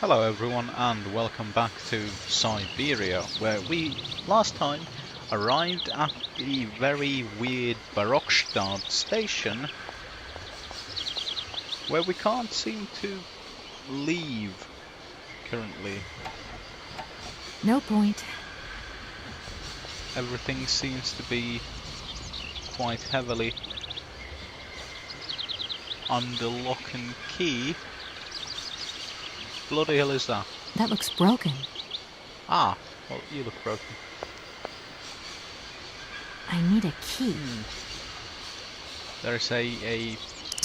Hello everyone and welcome back to Syberia, where we last time arrived at the very weird Barokstad station, where we can't seem to leave currently. No point. Everything seems to be quite heavily under lock and key. Bloody hell is that? That looks broken. Ah, well, you look broken. I need a key. There's a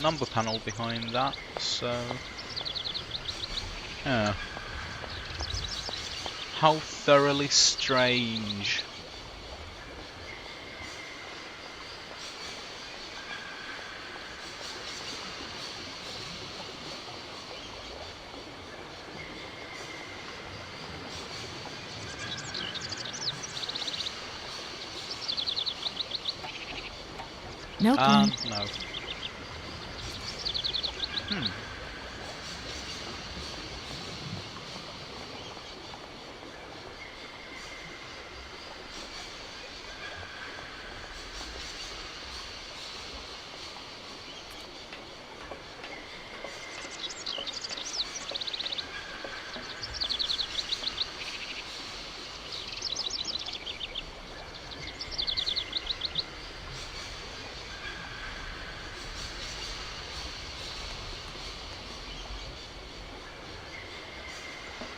number panel behind that, so... Yeah. How thoroughly strange. No point. No.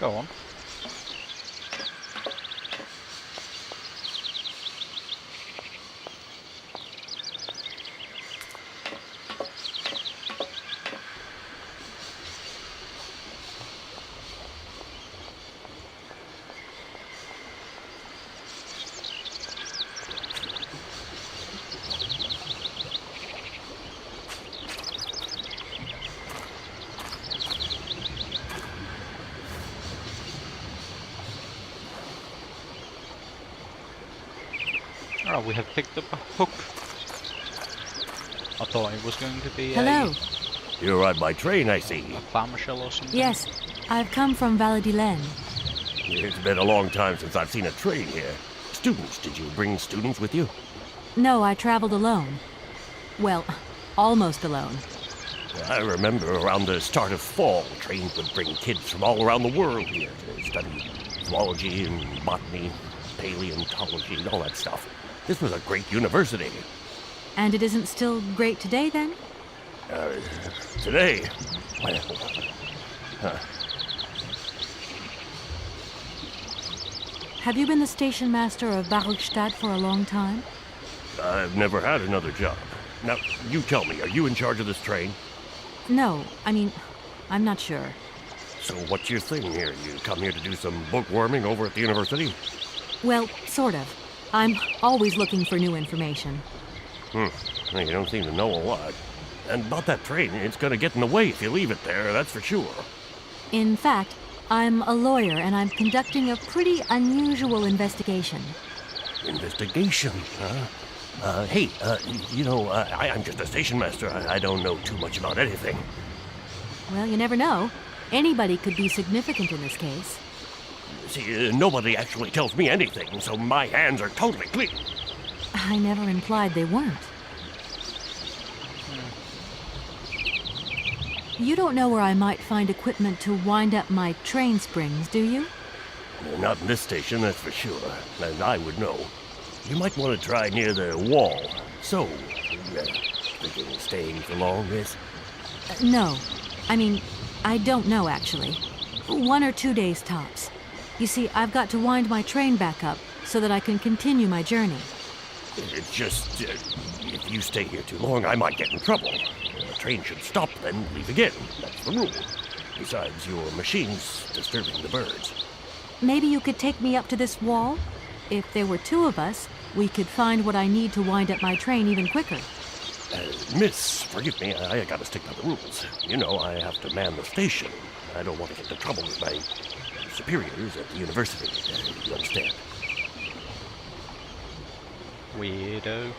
Go on. Oh, we have picked up a hook. I thought it was going to be Hello. You're on my train, I see. a clamshell or something. Yes, I've come from Valladolid. It's been a long time since I've seen a train here. Students, did you bring students with you? No, I traveled alone. Well, almost alone. I remember around the start of fall, trains would bring kids from all around the world here to study zoology and botany, paleontology, and all that stuff. This was a great university. And it isn't still great today, then? Today, well, Have you been the station master of Barokstad for a long time? I've never had another job. Now, you tell me, are you in charge of this train? No, I'm not sure. So what's your thing here? You come here to do some bookworming over at the university? Well, sort of. I'm always looking for new information. Well, you don't seem to know a lot. And about that train, it's gonna get in the way if you leave it there, that's for sure. In fact, I'm a lawyer and I'm conducting a pretty unusual investigation. Investigation, huh? Hey, I'm just a station master. I don't know too much about anything. Well, you never know. Anybody could be significant in this case. See, nobody actually tells me anything, so my hands are totally clean. I never implied they weren't. You don't know where I might find equipment to wind up my train springs, do you? Not in this station, that's for sure. And I would know. You might want to try near the wall. So, thinking of staying for long, miss? No. I don't know, actually. 1 or 2 days tops. You see, I've got to wind my train back up so that I can continue my journey. It's just, if you stay here too long, I might get in trouble. The train should stop, then leave again. That's the rule. Besides, your machine's disturbing the birds. Maybe you could take me up to this wall? If there were 2 of us, we could find what I need to wind up my train even quicker. Miss, forgive me, I gotta stick to the rules. You know, I have to man the station. I don't want to get into trouble with my superiors at the university. You understand? Weirdo.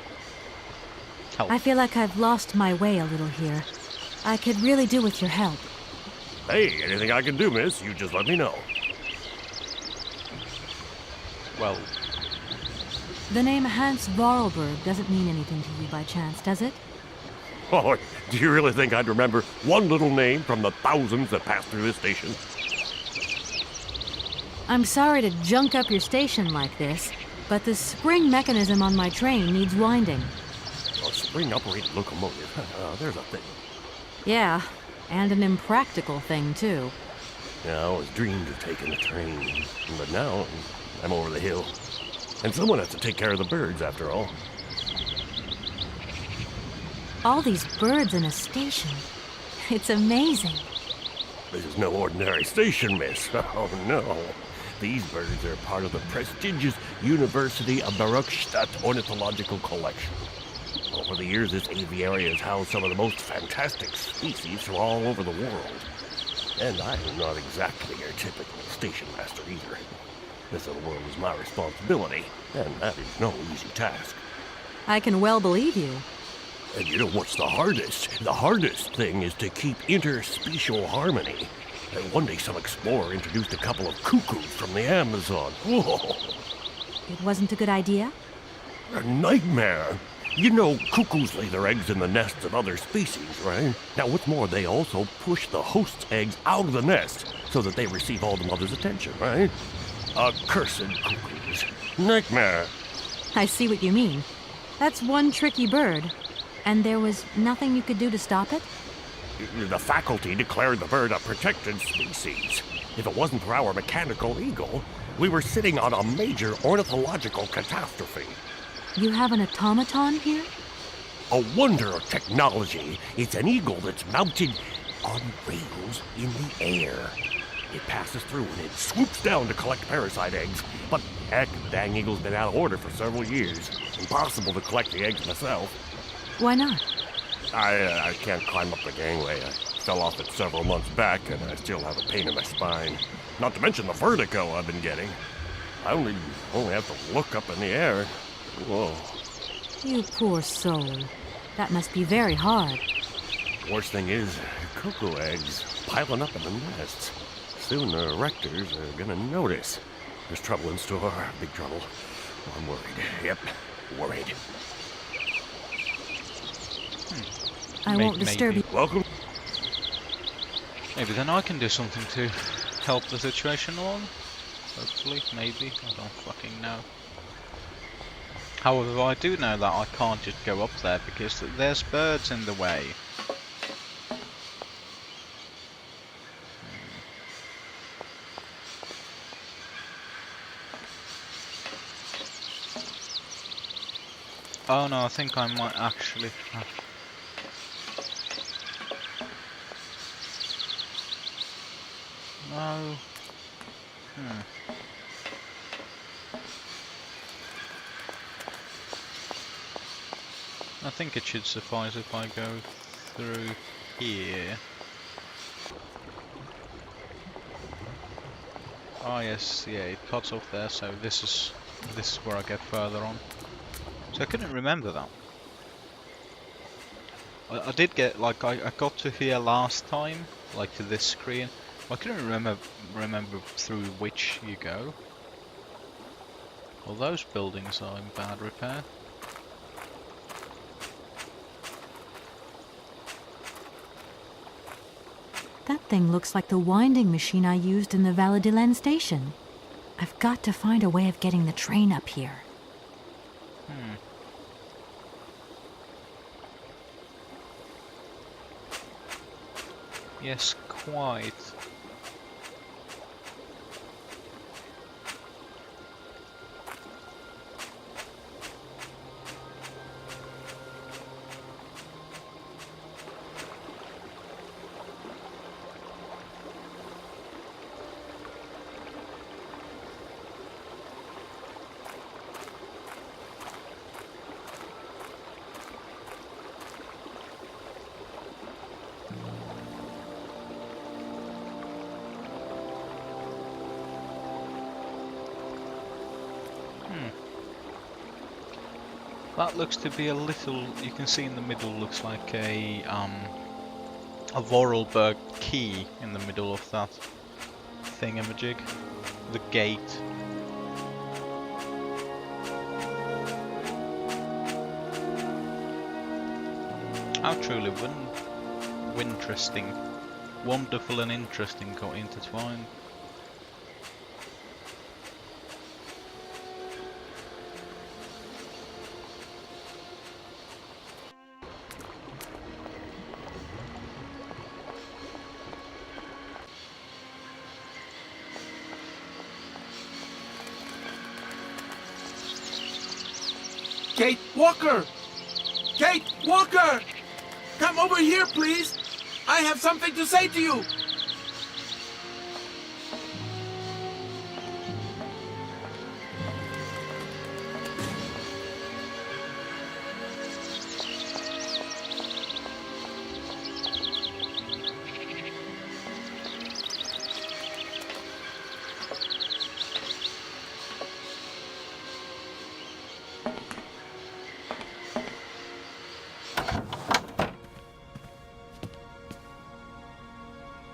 Help. I feel like I've lost my way a little here. I could really do with your help. Hey, anything I can do, miss, you just let me know. Well, The name Hans Vorarlberg doesn't mean anything to you by chance, does it? Oh, do you really think I'd remember one little name from the thousands that pass through this station? I'm sorry to junk up your station like this, but the spring mechanism on my train needs winding. A spring-operated locomotive. There's a thing. Yeah, and an impractical thing, too. Yeah, I always dreamed of taking a train, but now I'm over the hill. And someone has to take care of the birds, after all. All these birds in a station. It's amazing. This is no ordinary station, miss. Oh, no. These birds are part of the prestigious University of Barockstadt Ornithological Collection. Over the years, this aviary has housed some of the most fantastic species from all over the world. And I am not exactly your typical station master either. This little world is my responsibility, and that is no easy task. I can well believe you. And you know what's the hardest? The hardest thing is to keep interspecial harmony. And one day some explorer introduced a couple of cuckoos from the Amazon. Oh, It wasn't a good idea? a nightmare. You know, cuckoos lay their eggs in the nests of other species, right? Now, what's more, they also push the host's eggs out of the nest so that they receive all the mother's attention, right? Accursed cuckoos. Nightmare. I see what you mean. That's one tricky bird. And there was nothing you could do to stop it? The faculty declared the bird a protected species. If it wasn't for our mechanical eagle, we were sitting on a major ornithological catastrophe. You have an automaton here? A wonder of technology. It's an eagle that's mounted on rails in the air. It passes through and it swoops down to collect parasite eggs. But heck, the dang eagle's been out of order for several years. Impossible to collect the eggs myself. Why not? I can't climb up the gangway. I fell off it several months back, and I still have a pain in my spine. Not to mention the vertigo I've been getting. I only have to look up in the air. Whoa. You poor soul. That must be very hard. Worst thing is, cuckoo eggs piling up in the nests. Soon the rectors are gonna notice. There's trouble in store, big trouble. I'm worried. Yep, worried. I won't disturb you. Welcome. maybe then I can do something to help the situation along. Hopefully, maybe. I don't fucking know. However, I do know that I can't just go up there because there's birds in the way. Oh no, I think I might actually have... No. I think it should suffice if I go through here. Oh yes, yeah, it cuts off there, so this is where I get further on. So I couldn't remember that. I did get, like, I got to here last time, like to this screen. I couldn't remember through which you go. Well, those buildings are in bad repair. That thing looks like the winding machine I used in the Valladolid station. I've got to find a way of getting the train up here. Yes, quite. That looks to be a little, you can see in the middle looks like a a Vorarlberg key in the middle of that thingamajig. The gate. How truly interesting. Wonderful and interesting got intertwined. Kate Walker! Kate Walker! Come over here, please! I have something to say to you!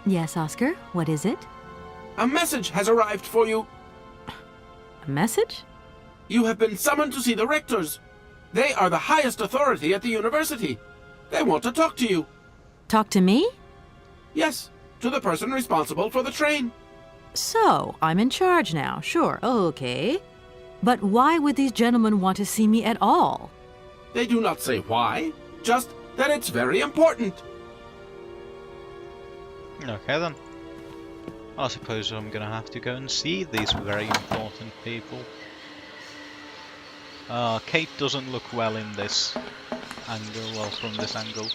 Yes, Oscar, what is it? A message has arrived for you. A message? You have been summoned to see the rectors. They are the highest authority at the university. They want to talk to you. Talk to me? Yes, to the person responsible for the train. So, I'm in charge now, sure, okay. But why would these gentlemen want to see me at all? They do not say why, just that it's very important. Okay then. I suppose I'm gonna have to go and see these very important people. Kate doesn't look well in this angle, well, from this angle.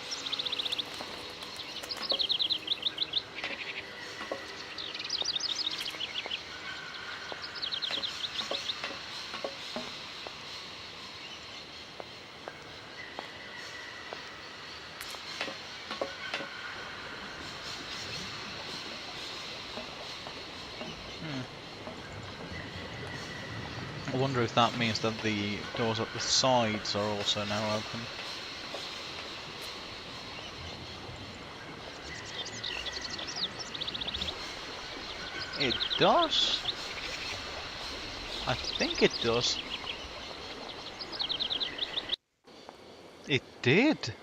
I wonder if that means that the doors at the sides are also now open. It does. I think it does. It did.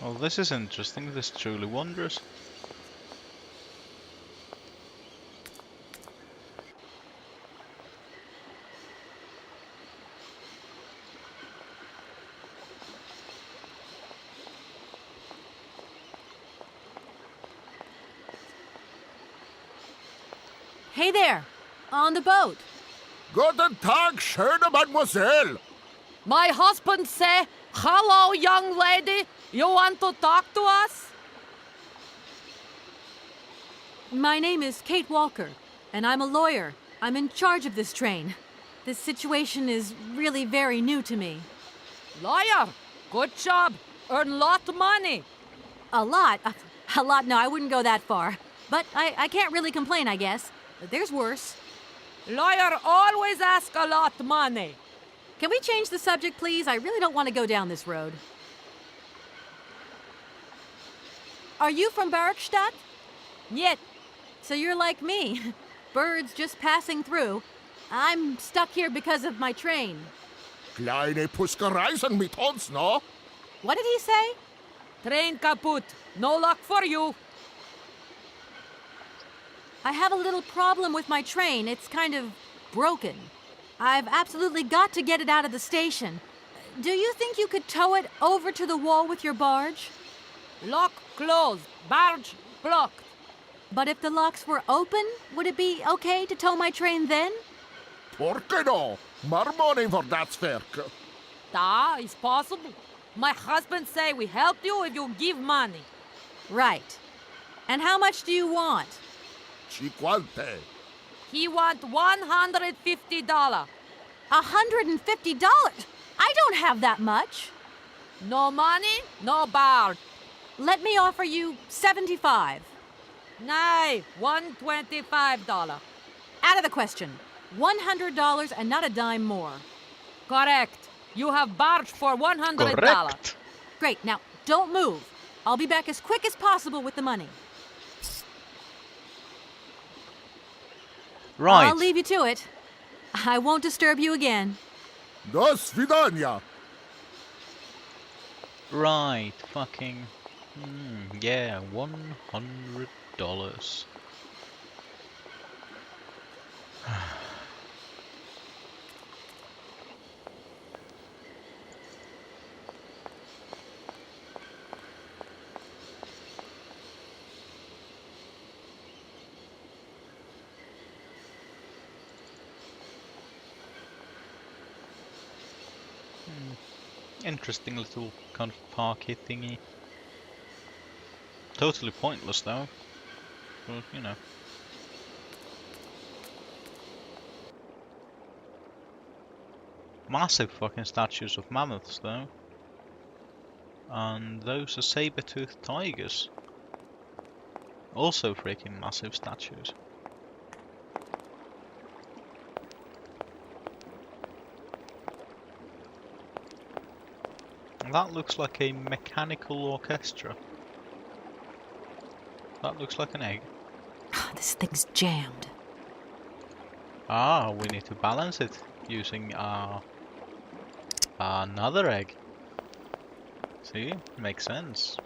Well, this is interesting. This is truly wondrous. Hey there, on the boat. Guten Tag, schöne Mademoiselle. My husband say, "Hello, young lady. You want to talk to us?" My name is Kate Walker, and I'm a lawyer. I'm in charge of this train. This situation is really very new to me. Lawyer, good job. Earn lot of money. A lot? A lot? No, I wouldn't go that far. But I can't really complain, I guess. There's worse. Lawyer always ask a lot of money. Can we change the subject, please? I really don't want to go down this road. Are you from Bergstadt? Yet, So you're like me. Birds just passing through. I'm stuck here because of my train. Kleine Puskereisen mit uns, no? What did he say? train kaput. No luck for you. I have a little problem with my train. It's kind of broken. I've absolutely got to get it out of the station. Do you think you could tow it over to the wall with your barge? Lock closed. Barge blocked. But if the locks were open, would it be okay to tow my train then? Porke no? More money for that werk. Da is possible. My husband say we help you if you give money. Right. And how much do you want? Cinquante. He want $150. $150? I don't have that much. No money, no barge. Let me offer you $75. Nay, $125. Out of the question. $100 and not a dime more. Correct. You have barge for $100. Correct. Great. Now, don't move. I'll be back as quick as possible with the money. Right. I'll leave you to it. I won't disturb you again. До свидания. Right. Fucking. Yeah, $100. Interesting little kind of parky thingy. Totally pointless though. But, you know. Massive fucking statues of mammoths though. And those are saber-toothed tigers. Also freaking massive statues. That looks like a mechanical orchestra. That looks like an egg. This thing's jammed. Ah, we need to balance it using another egg. See? Makes sense.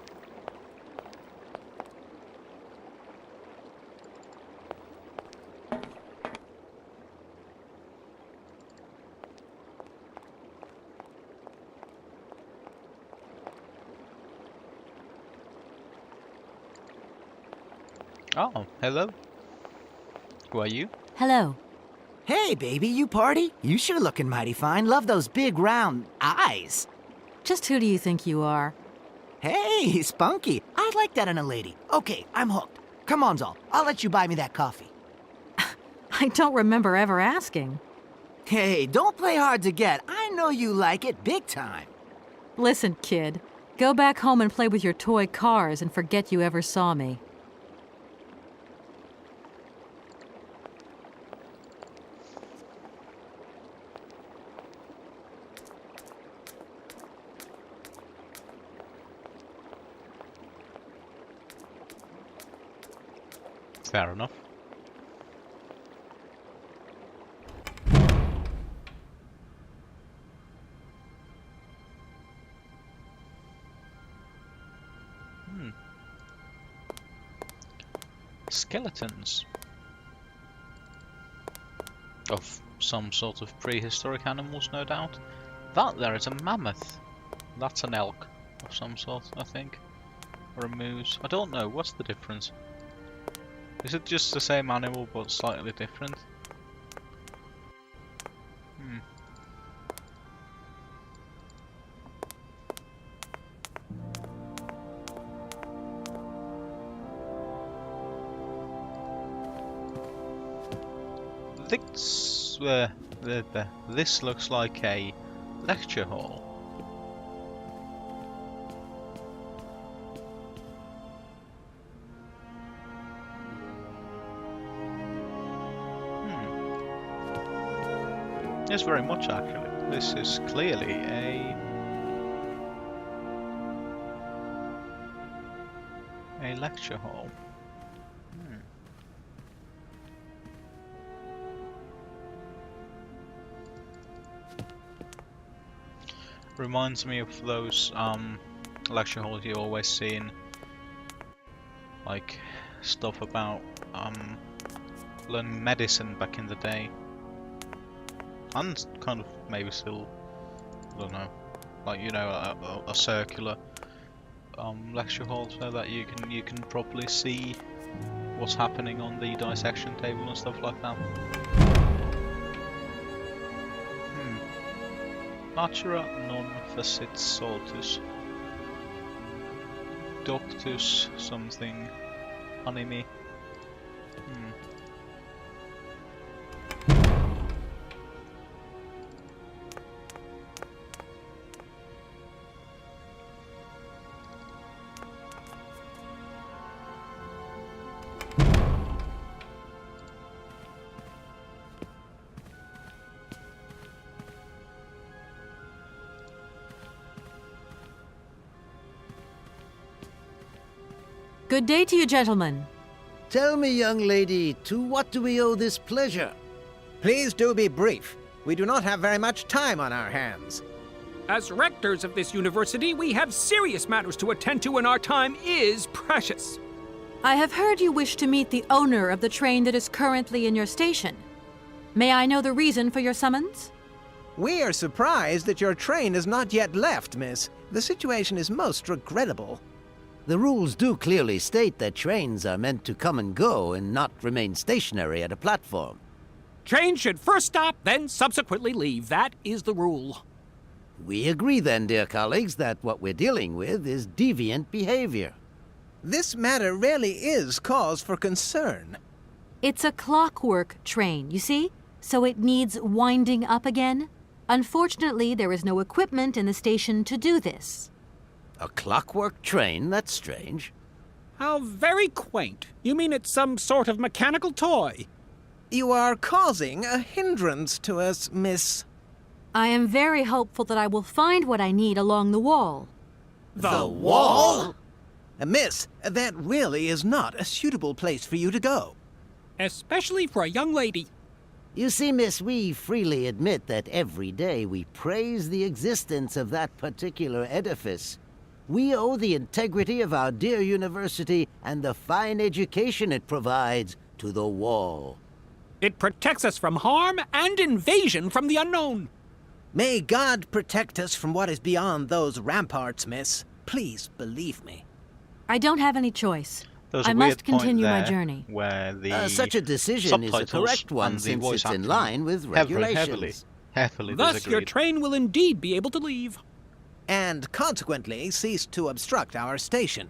Oh, hello. Who are you? Hello. Hey, baby, you party? You sure looking mighty fine. Love those big round eyes. Just who do you think you are? Hey, spunky. I'd like that in a lady. Okay, I'm hooked. Come on, Zol. I'll let you buy me that coffee. I don't remember ever asking. Hey, don't play hard to get. I know you like it big time. Listen, kid. Go back home and play with your toy cars and forget you ever saw me. Fair enough. Skeletons of some sort of prehistoric animals, no doubt. That there is a mammoth. That's an elk of some sort, I think. Or a moose. I don't know. What's the difference? Is it just the same animal but slightly different? This looks like a lecture hall. Yes, very much actually. This is clearly a lecture hall. Reminds me of those lecture halls you always see in like stuff about learning medicine back in the day. And kind of maybe still, I don't know, like, you know, a circular lecture hall so that you can properly see what's happening on the dissection table and stuff like that. Natura non facit saltus doctus something anime. Good day to you, gentlemen. Tell me, young lady, to what do we owe this pleasure? Please do be brief. We do not have very much time on our hands. As rectors of this university, we have serious matters to attend to, and our time is precious. I have heard you wish to meet the owner of the train that is currently in your station. May I know the reason for your summons? We are surprised that your train has not yet left, miss. The situation is most regrettable. The rules do clearly state that trains are meant to come and go and not remain stationary at a platform. Trains should first stop, then subsequently leave. That is the rule. We agree then, dear colleagues, that what we're dealing with is deviant behavior. This matter really is cause for concern. It's a clockwork train, you see? So it needs winding up again. Unfortunately, there is no equipment in the station to do this. A clockwork train? That's strange. How very quaint. You mean it's some sort of mechanical toy? You are causing a hindrance to us, miss. I am very hopeful that I will find what I need along the wall. The wall? Miss, that really is not a suitable place for you to go. Especially for a young lady. You see, miss, we freely admit that every day we praise the existence of that particular edifice. We owe the integrity of our dear university and the fine education it provides to the wall. It protects us from harm and invasion from the unknown. May God protect us from what is beyond those ramparts, miss. Please believe me. I don't have any choice. There's a I weird must continue point my there journey. Where the Such a decision is a subtitles correct one and the since voice it's in acting line with regulations. heavily Thus, your disagreed. train will indeed be able to leave. And consequently cease to obstruct our station.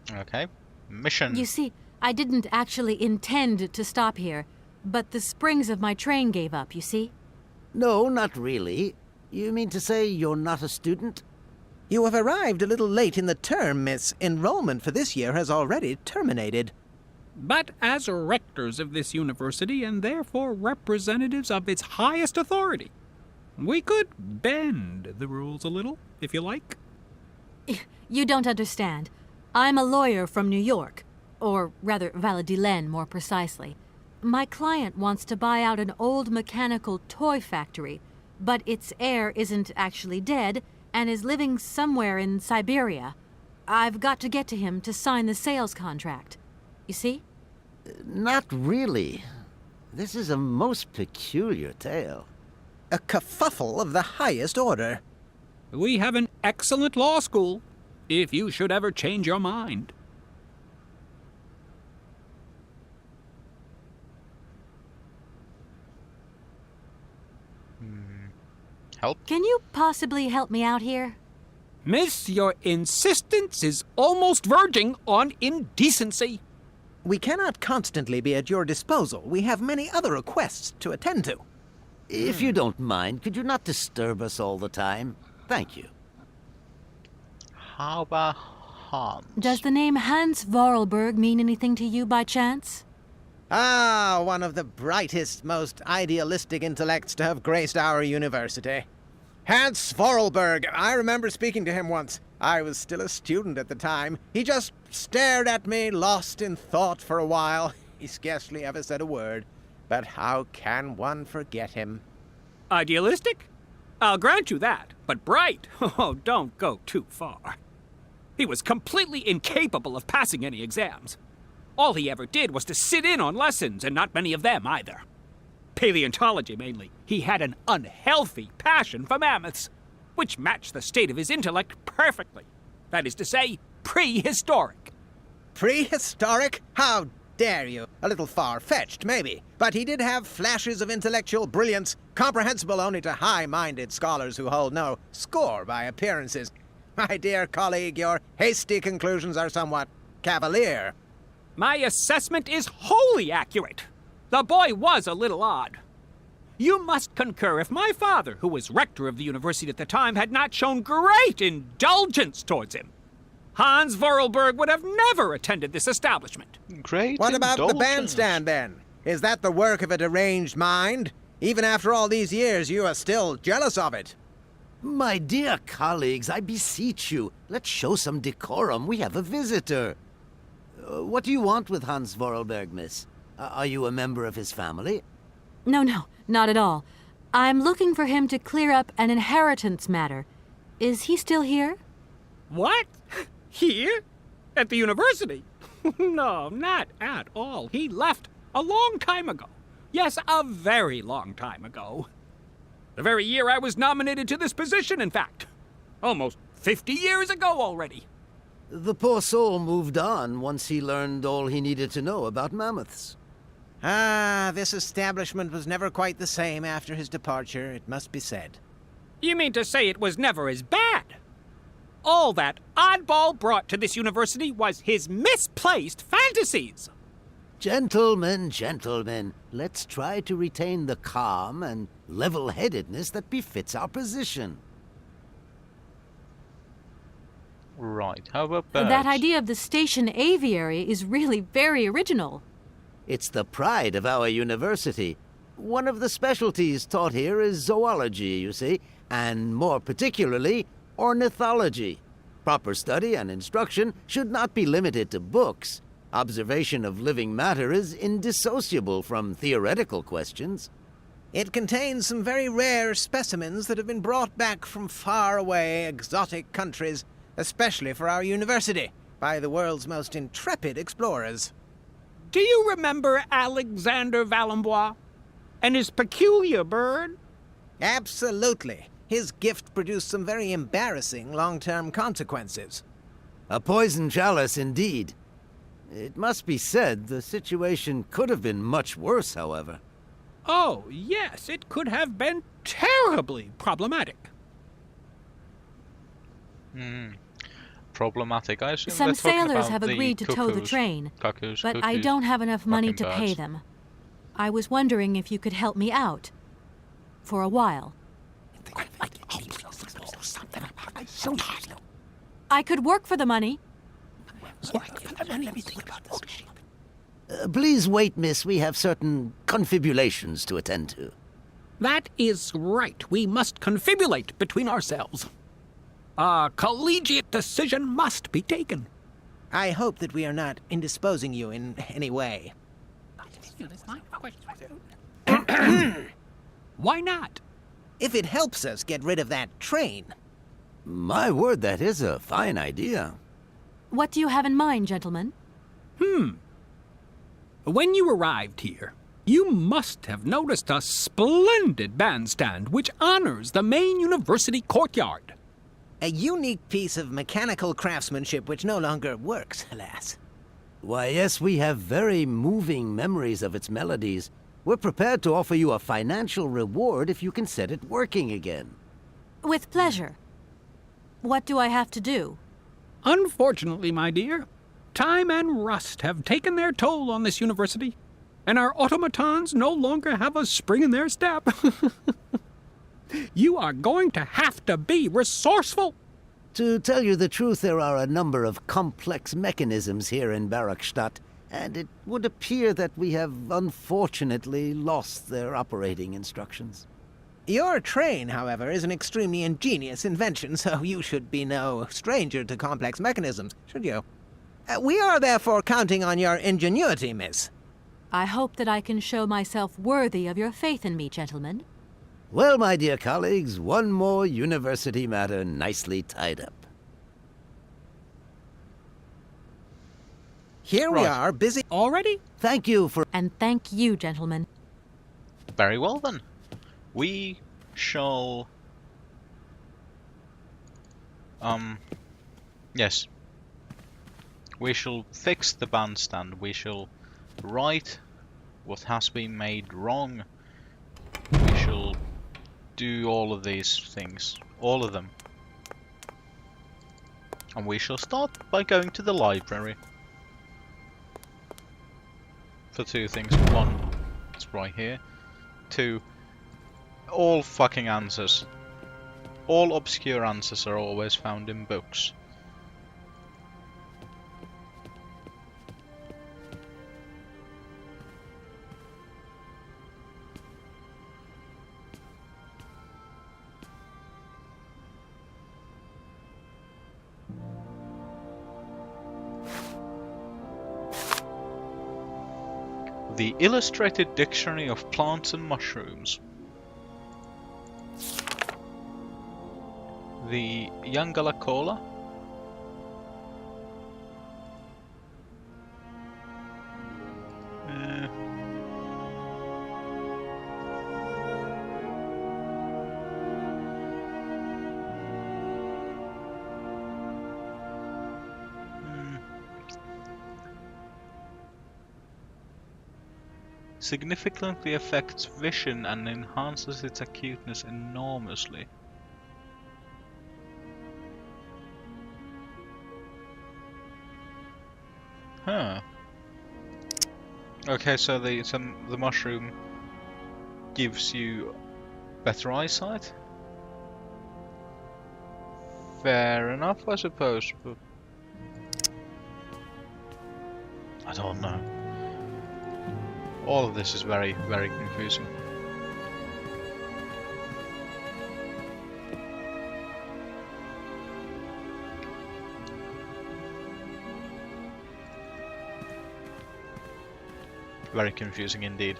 Okay. Mission. You see, I didn't actually intend to stop here, but the springs of my train gave up, you see? No, not really. You mean to say you're not a student? You have arrived a little late in the term, miss. Enrollment for this year has already terminated. But as rectors of this university, and therefore representatives of its highest authority, we could bend the rules a little, if you like. You don't understand. I'm a lawyer from New York, or rather Valladolid more precisely. My client wants to buy out an old mechanical toy factory, but its heir isn't actually dead and is living somewhere in Syberia. I've got to get to him to sign the sales contract. You see? Not really. This is a most peculiar tale. A kerfuffle of the highest order. We have an excellent law school, if you should ever change your mind. Help? Can you possibly help me out here? Miss, your insistence is almost verging on indecency. We cannot constantly be at your disposal. We have many other requests to attend to. If you don't mind, could you not disturb us all the time? Thank you. How about Hans? Does the name Hans Vorarlberg mean anything to you by chance? Ah, one of the brightest, most idealistic intellects to have graced our university. Hans Vorarlberg. I remember speaking to him once. I was still a student at the time. He just stared at me, lost in thought for a while. He scarcely ever said a word. But how can one forget him? Idealistic? I'll grant you that, but bright? Oh, don't go too far. He was completely incapable of passing any exams. All he ever did was to sit in on lessons, and not many of them either. Paleontology, mainly. He had an unhealthy passion for mammoths, which matched the state of his intellect perfectly. That is to say, prehistoric. Prehistoric? How dare you? A little far-fetched, maybe. But he did have flashes of intellectual brilliance, comprehensible only to high-minded scholars who hold no score by appearances. My dear colleague, your hasty conclusions are somewhat cavalier. My assessment is wholly accurate. The boy was a little odd. You must concur if my father, who was rector of the university at the time, had not shown great indulgence towards him. Hans Vorarlberg would have never attended this establishment. Great What about the indulgence. bandstand, then? Is that the work of a deranged mind? Even after all these years, you are still jealous of it. My dear colleagues, I beseech you, let's show some decorum. We have a visitor. What do you want with Hans Vorarlberg, miss? Are you a member of his family? No, not at all. I'm looking for him to clear up an inheritance matter. Is he still here? What? Here? At the university? No, not at all. He left a long time ago. Yes, a very long time ago. The very year I was nominated to this position, in fact. Almost 50 years ago already. The poor soul moved on once he learned all he needed to know about mammoths. Ah, this establishment was never quite the same after his departure, it must be said. You mean to say it was never as bad? All that oddball brought to this university was his misplaced fantasies. Gentlemen, let's try to retain the calm and level-headedness that befits our position. Right, how about birds? That idea of the station aviary is really very original. It's the pride of our university. One of the specialties taught here is zoology, you see, and more particularly, ornithology. Proper study and instruction should not be limited to books. Observation of living matter is indissociable from theoretical questions. It contains some very rare specimens that have been brought back from faraway, exotic countries, especially for our university, by the world's most intrepid explorers. Do you remember Alexander Valenbois and his peculiar bird? Absolutely. His gift produced some very embarrassing long-term consequences. A poison chalice indeed. It must be said the situation could have been much worse, however. Oh, yes, it could have been terribly problematic. Problematic. I assume Some they're talking sailors about have the agreed to tow the cuckoos. train, Cuckoos, but I cuckoos, don't have enough money fucking to pay birds. them. I was wondering if you could help me out. For a while. I could work for the money. Please wait, miss. We have certain confibulations to attend to. That is right. We must confibulate between ourselves. A collegiate decision must be taken. I hope that we are not indisposing you in any way. Why not? If it helps us get rid of that train. My word, that is a fine idea. What do you have in mind, gentlemen? When you arrived here, you must have noticed a splendid bandstand which honors the main university courtyard. A unique piece of mechanical craftsmanship which no longer works, alas. Why, yes, we have very moving memories of its melodies. We're prepared to offer you a financial reward if you can set it working again. With pleasure. What do I have to do? Unfortunately, my dear, time and rust have taken their toll on this university, and our automatons no longer have a spring in their step. You are going to have to be resourceful. To tell you the truth, there are a number of complex mechanisms here in Barakstadt, and it would appear that we have unfortunately lost their operating instructions. Your train, however, is an extremely ingenious invention, so you should be no stranger to complex mechanisms, should you? We are therefore counting on your ingenuity, miss. I hope that I can show myself worthy of your faith in me, gentlemen. Well, my dear colleagues, one more university matter nicely tied up. Here we are, busy Already? Thank you for... And thank you, gentlemen. Very well then. We shall... Yes. We shall fix the bandstand. We shall right what has been made wrong. We shall do all of these things. All of them. And we shall start by going to the library. For two things. One, it's right here. Two, all fucking answers. All obscure answers are always found in books. The Illustrated Dictionary of Plants and Mushrooms. The Yangalacola. Significantly affects vision and enhances its acuteness enormously. Huh. Okay, so the mushroom gives you better eyesight? Fair enough, I suppose, but I don't know. All of this is very, very confusing. Very confusing indeed.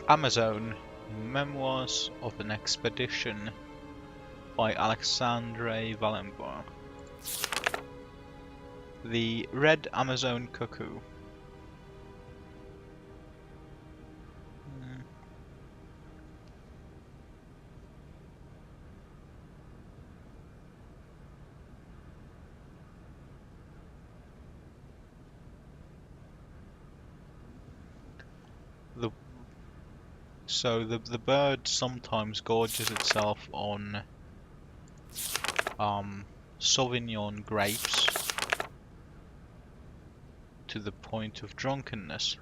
Amazon, Memoirs of an Expedition by Alexandre Wallenberg. The Red Amazon Cuckoo. So the bird sometimes gorges itself on Sauvignon grapes to the point of drunkenness.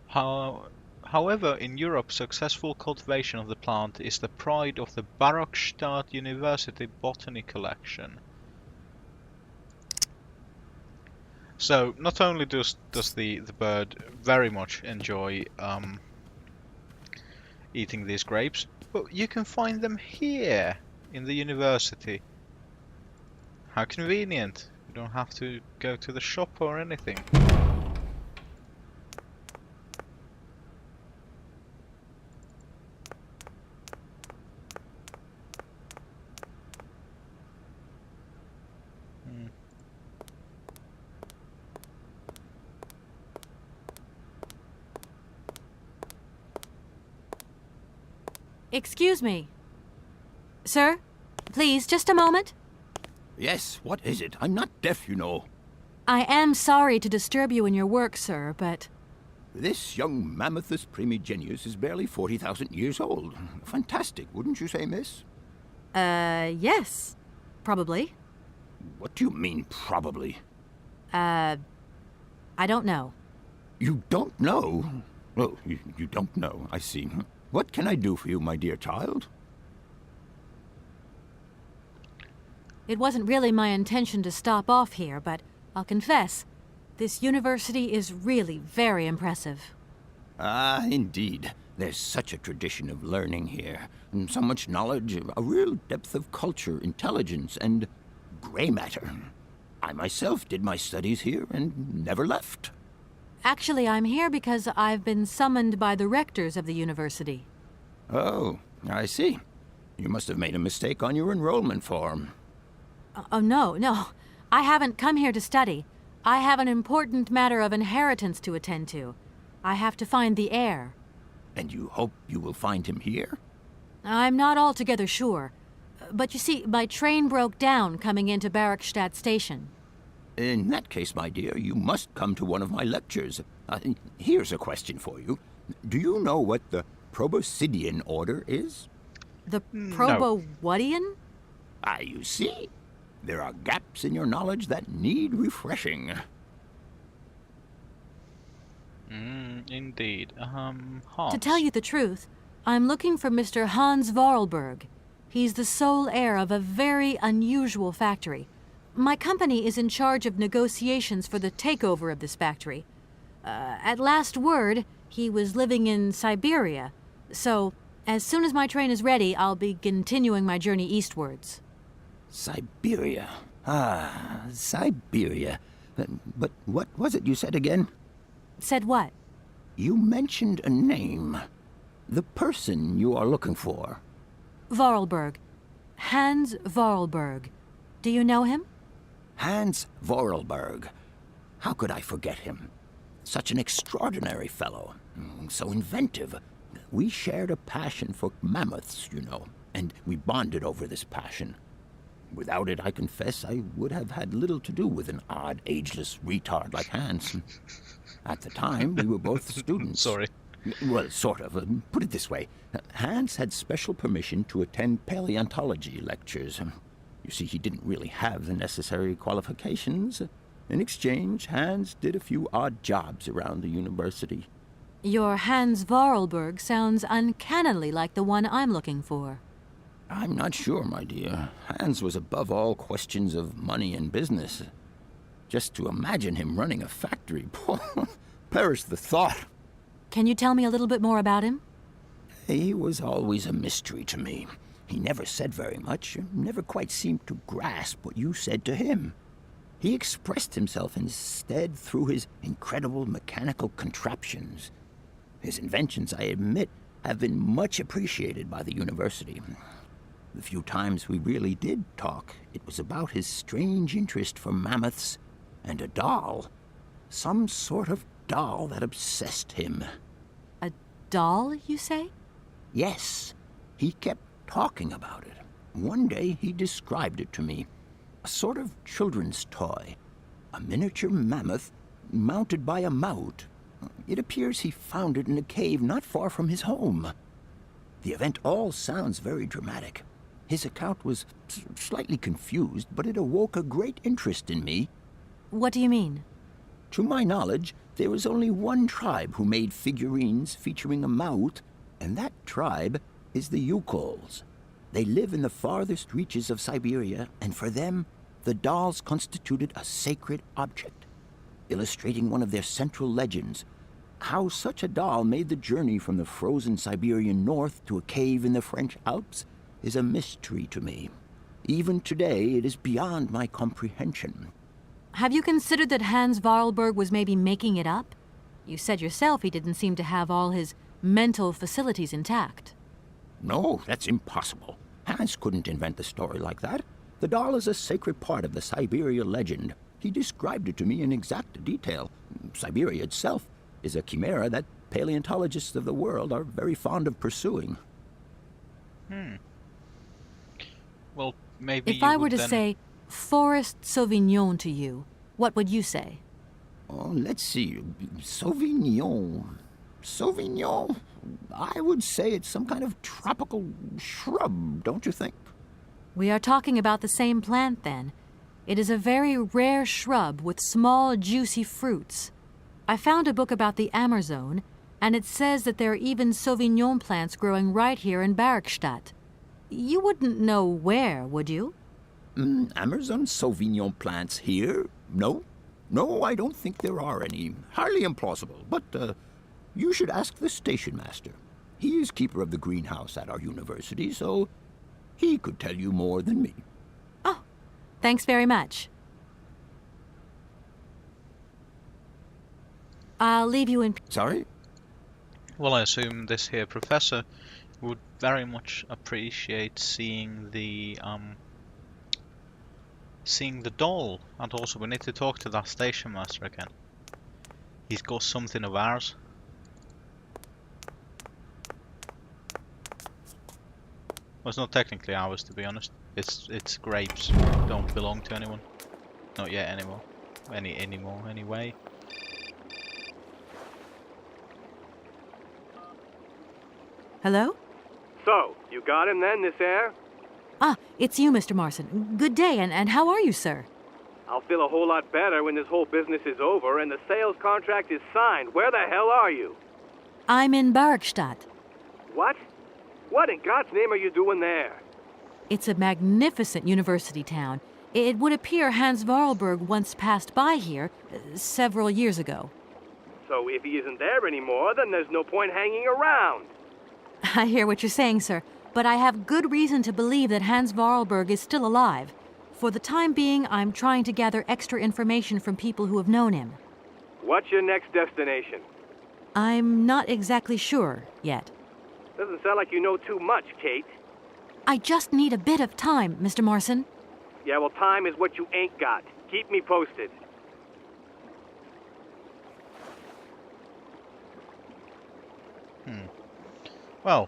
However, in Europe, successful cultivation of the plant is the pride of the Barokstadt University Botany Collection. So, not only does the bird very much enjoy eating these grapes, but you can find them here in the university. How convenient. You don't have to go to the shop or anything. Excuse me. Sir, please, just a moment. Yes, what is it? I'm not deaf, you know. I am sorry to disturb you in your work, sir, but... This young Mammothus primigenius is barely 40,000 years old. Fantastic, wouldn't you say, miss? Yes. Probably. What do you mean, probably? I don't know. You don't know? Oh, you don't know, I see. What can I do for you, my dear child? It wasn't really my intention to stop off here, but I'll confess, this university is really very impressive. Ah, indeed. There's such a tradition of learning here, and so much knowledge, a real depth of culture, intelligence, and gray matter. I myself did my studies here and never left. Actually, I'm here because I've been summoned by the rectors of the university. Oh, I see. You must have made a mistake on your enrollment form. Oh, no. I haven't come here to study. I have an important matter of inheritance to attend to. I have to find the heir. And you hope you will find him here? I'm not altogether sure. But you see, my train broke down coming into Barrackstadt Station. In that case, my dear, you must come to one of my lectures. Here's a question for you. Do you know what the Proboscidean order is? The Probo-whatian? Ah, you see? There are gaps in your knowledge that need refreshing. Indeed. Hans. To tell you the truth, I'm looking for Mr. Hans Vorarlberg. He's the sole heir of a very unusual factory. My company is in charge of negotiations for the takeover of this factory. At last word, he was living in Syberia. So, as soon as my train is ready, I'll be continuing my journey eastwards. Syberia. Ah, Syberia. But what was it you said again? Said what? You mentioned a name. The person you are looking for. Vorarlberg. Hans Vorarlberg. Do you know him? Hans Vorarlberg. How could I forget him? Such an extraordinary fellow. So inventive. We shared a passion for mammoths, you know, and we bonded over this passion. Without it, I confess, I would have had little to do with an odd, ageless retard like Hans. At the time, we were both students. Sorry. Well, sort of. Put it this way. Hans had special permission to attend paleontology lectures. You see, he didn't really have the necessary qualifications. In exchange, Hans did a few odd jobs around the university. Your Hans Vorarlberg sounds uncannily like the one I'm looking for. I'm not sure, my dear. Hans was above all questions of money and business. Just to imagine him running a factory, perish the thought. Can you tell me a little bit more about him? He was always a mystery to me. He never said very much, never quite seemed to grasp what you said to him. He expressed himself instead through his incredible mechanical contraptions. His inventions, I admit, have been much appreciated by the university. The few times we really did talk, it was about his strange interest for mammoths and a doll. Some sort of doll that obsessed him. A doll, you say? Yes. He kept talking about it. One day he described it to me. A sort of children's toy. A miniature mammoth mounted by a mount. It appears he found it in a cave not far from his home. The event all sounds very dramatic. His account was slightly confused, but it awoke a great interest in me. What do you mean? To my knowledge, there was only one tribe who made figurines featuring a mouth, and that tribe is the Yukols. They live in the farthest reaches of Syberia, and for them, the dolls constituted a sacred object, illustrating one of their central legends. How such a doll made the journey from the frozen Siberian north to a cave in the French Alps is a mystery to me. Even today, it is beyond my comprehension. Have you considered that Hans Vorarlberg was maybe making it up? You said yourself he didn't seem to have all his mental facilities intact. No, that's impossible. Hans couldn't invent the story like that. The doll is a sacred part of the Syberia legend. He described it to me in exact detail. Syberia itself is a chimera that paleontologists of the world are very fond of pursuing. Well, maybe if I were to say Forest Sauvignon to you, what would you say? Oh, let's see. Sauvignon. Sauvignon? I would say it's some kind of tropical shrub, don't you think? We are talking about the same plant, then. It is a very rare shrub with small, juicy fruits. I found a book about the Amazon, and it says that there are even Sauvignon plants growing right here in Bergstadt. You wouldn't know where, would you? Amazon Sauvignon plants here? No. No, I don't think there are any. Hardly implausible, but you should ask the station master. He is keeper of the greenhouse at our university, so he could tell you more than me. Oh, thanks very much. I'll leave you in... Sorry? Well, I assume this here professor would very much appreciate seeing the doll, and also we need to talk to that station master again. He's got something of ours. Well, it's not technically ours, to be honest. It's grapes. Don't belong to anyone. Not yet, anymore. anymore anyway. Hello? So, you got him then, this air? Ah, it's you, Mr. Marson. Good day, and how are you, sir? I'll feel a whole lot better when this whole business is over and the sales contract is signed. Where the hell are you? I'm in Barkstadt. What? What in God's name are you doing there? It's a magnificent university town. It would appear Hans Vorarlberg once passed by here several years ago. So if he isn't there anymore, then there's no point hanging around. I hear what you're saying, sir, but I have good reason to believe that Hans Vorarlberg is still alive. For the time being, I'm trying to gather extra information from people who have known him. What's your next destination? I'm not exactly sure yet. Doesn't sound like you know too much, Kate. I just need a bit of time, Mr. Marson. Yeah, well, time is what you ain't got. Keep me posted. Well,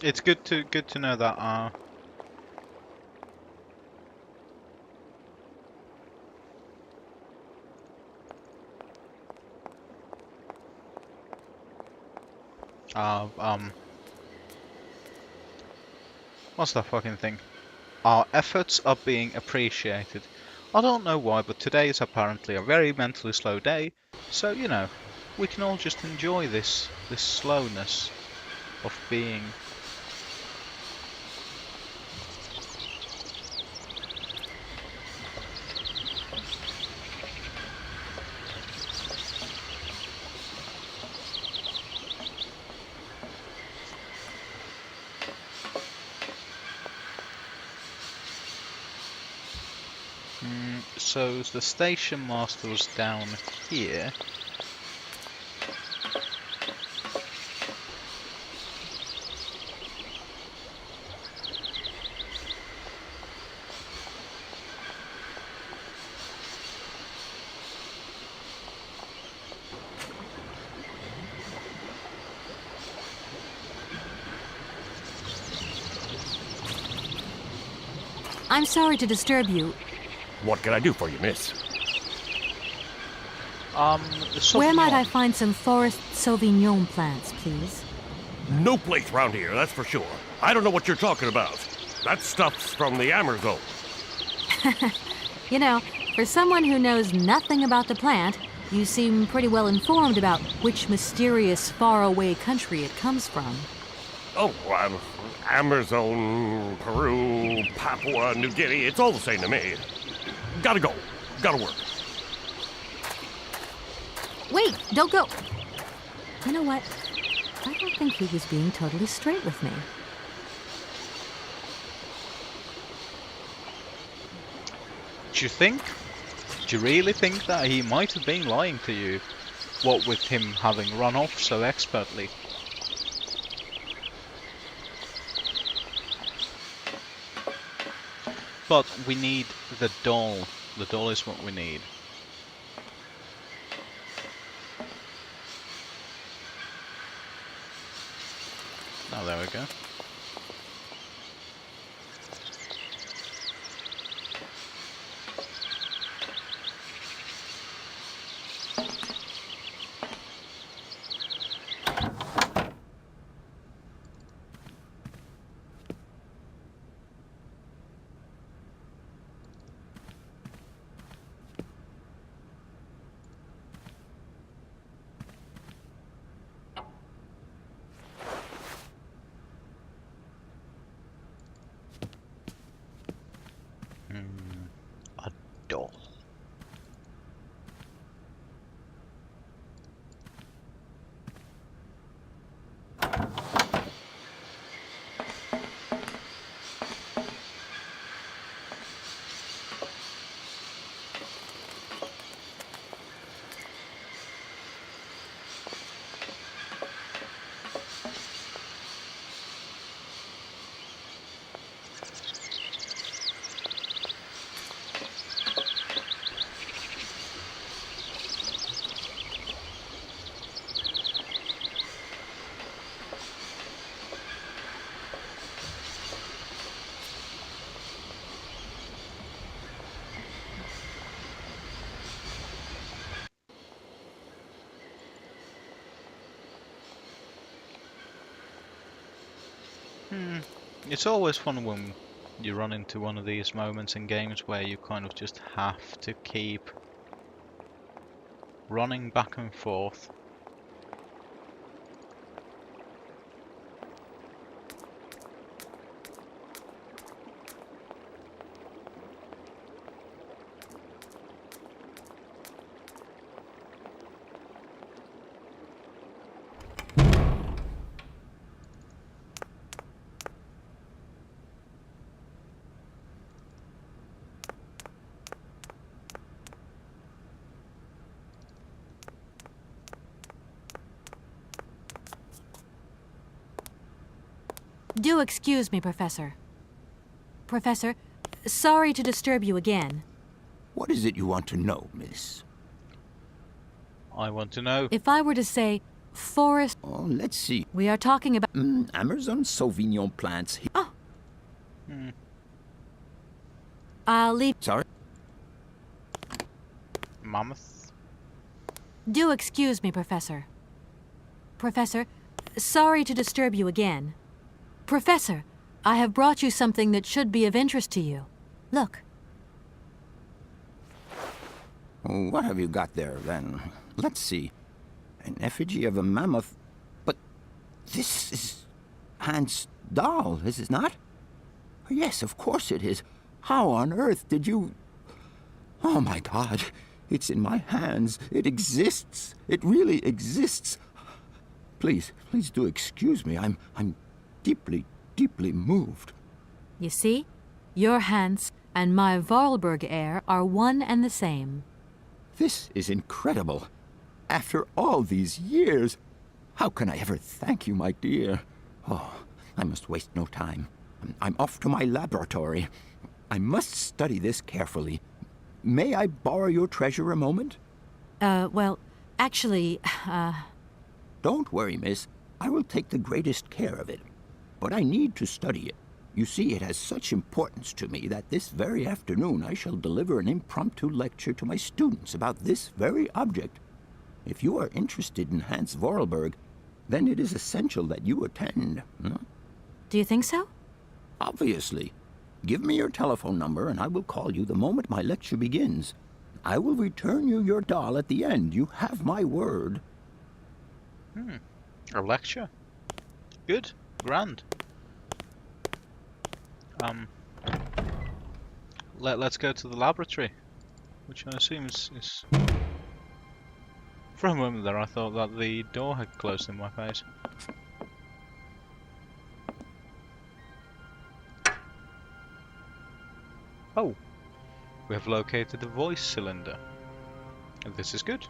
it's good to know that what's that fucking thing? Our efforts are being appreciated. I don't know why, but today is apparently a very mentally slow day, so you know, we can all just enjoy this slowness of being. So the station master was down here. I'm sorry to disturb you. What can I do for you, miss? Where might I find some forest Sauvignon plants, please? No place around here, that's for sure. I don't know what you're talking about. That stuff's from the Amazon. You know, for someone who knows nothing about the plant, you seem pretty well informed about which mysterious faraway country it comes from. Oh, Amazon, Peru, Papua New Guinea, it's all the same to me. Gotta go. Gotta work. Wait, don't go. You know what? I don't think he was being totally straight with me. Do you think? Do you really think that he might have been lying to you? What with him having run off so expertly? But we need the doll. The doll is what we need. Oh, there we go. It's always fun when you run into one of these moments in games where you kind of just have to keep running back and forth. Do excuse me, Professor. Professor, sorry to disturb you again. What is it you want to know, miss? I want to know. If I were to say forest... Oh, let's see. We are talking about... Amazon Sauvignon plants. Oh. I'll leave... Sorry? Mammoth? Do excuse me, Professor. Professor, sorry to disturb you again. Professor, I have brought you something that should be of interest to you. Look. What have you got there, then? Let's see. An effigy of a mammoth. But this is Hans' doll, is it not? Yes, of course it is. How on earth did you... Oh, my God. It's in my hands. It exists. It really exists. Please do excuse me. I'm deeply, deeply moved. You see? Your Hans and my Vorarlberg heir are one and the same. This is incredible. After all these years, how can I ever thank you, my dear? Oh, I must waste no time. I'm off to my laboratory. I must study this carefully. May I borrow your treasure a moment? Well, actually, Don't worry, miss. I will take the greatest care of it. But I need to study it. You see, it has such importance to me that this very afternoon I shall deliver an impromptu lecture to my students about this very object. If you are interested in Hans Vorarlberg, then it is essential that you attend. do you think so? Obviously. Give me your telephone number and I will call you the moment my lecture begins. I will return you your doll at the end. You have my word. A lecture? Good. Grand. Let's go to the laboratory, which I assume is... For a moment there I thought that the door had closed in my face. Oh, we have located the voice cylinder. This is good.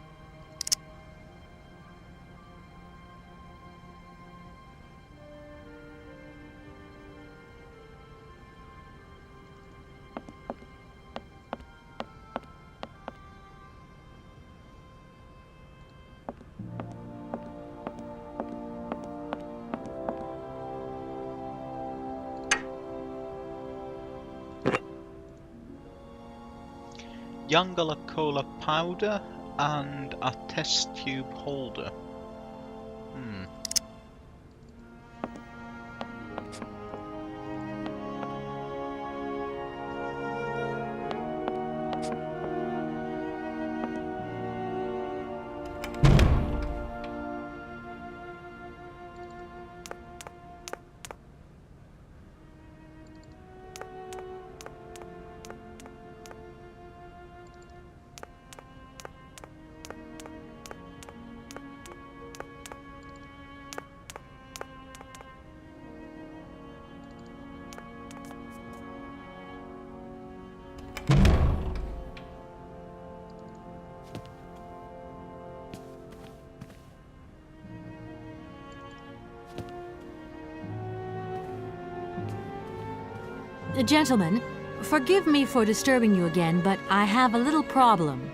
Youngala cola powder and a test tube holder. Gentlemen, forgive me for disturbing you again, but I have a little problem.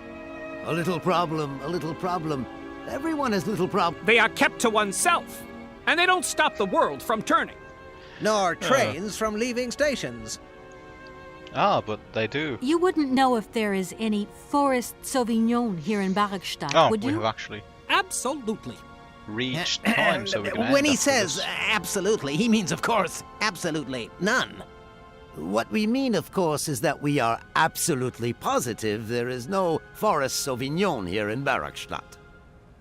A little problem, a little problem. Everyone has little problems. They are kept to oneself, and they don't stop the world from turning. Nor trains from leaving stations. Ah, but they do. You wouldn't know if there is any Forest Sauvignon here in Barrickstadt, Oh, would we you? have actually. Absolutely. reached time, so we can when end he after says this. absolutely, he means, of course, absolutely none. What we mean, of course, is that we are absolutely positive there is no Forest Sauvignon here in Barakstadt.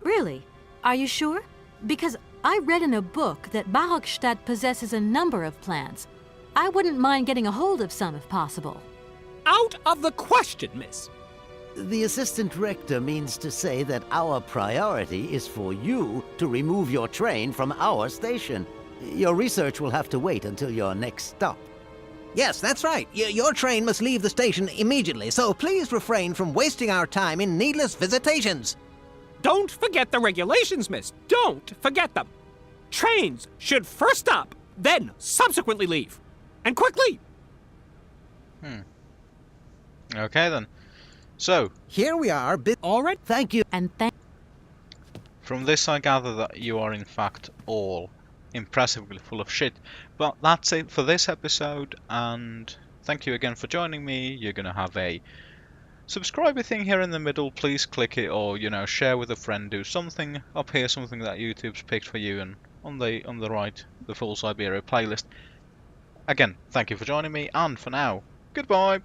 Really? Are you sure? Because I read in a book that Barakstadt possesses a number of plants. I wouldn't mind getting a hold of some if possible. Out of the question, miss. The assistant rector means to say that our priority is for you to remove your train from our station. Your research will have to wait until your next stop. Yes, that's right. Your train must leave the station immediately, so please refrain from wasting our time in needless visitations. Don't forget the regulations, miss. Don't forget them. Trains should first stop, then subsequently leave. And quickly! Okay then. So, Here we are, Already? Thank you. And from this I gather that you are in fact all impressively full of shit. But that's it for this episode, and thank you again for joining me. You're gonna have a subscribe thing here in the middle. Please click it, or share with a friend. Do something up here, something that YouTube's picked for you, and on the right, the full Syberia playlist. Again, thank you for joining me, and for now, goodbye.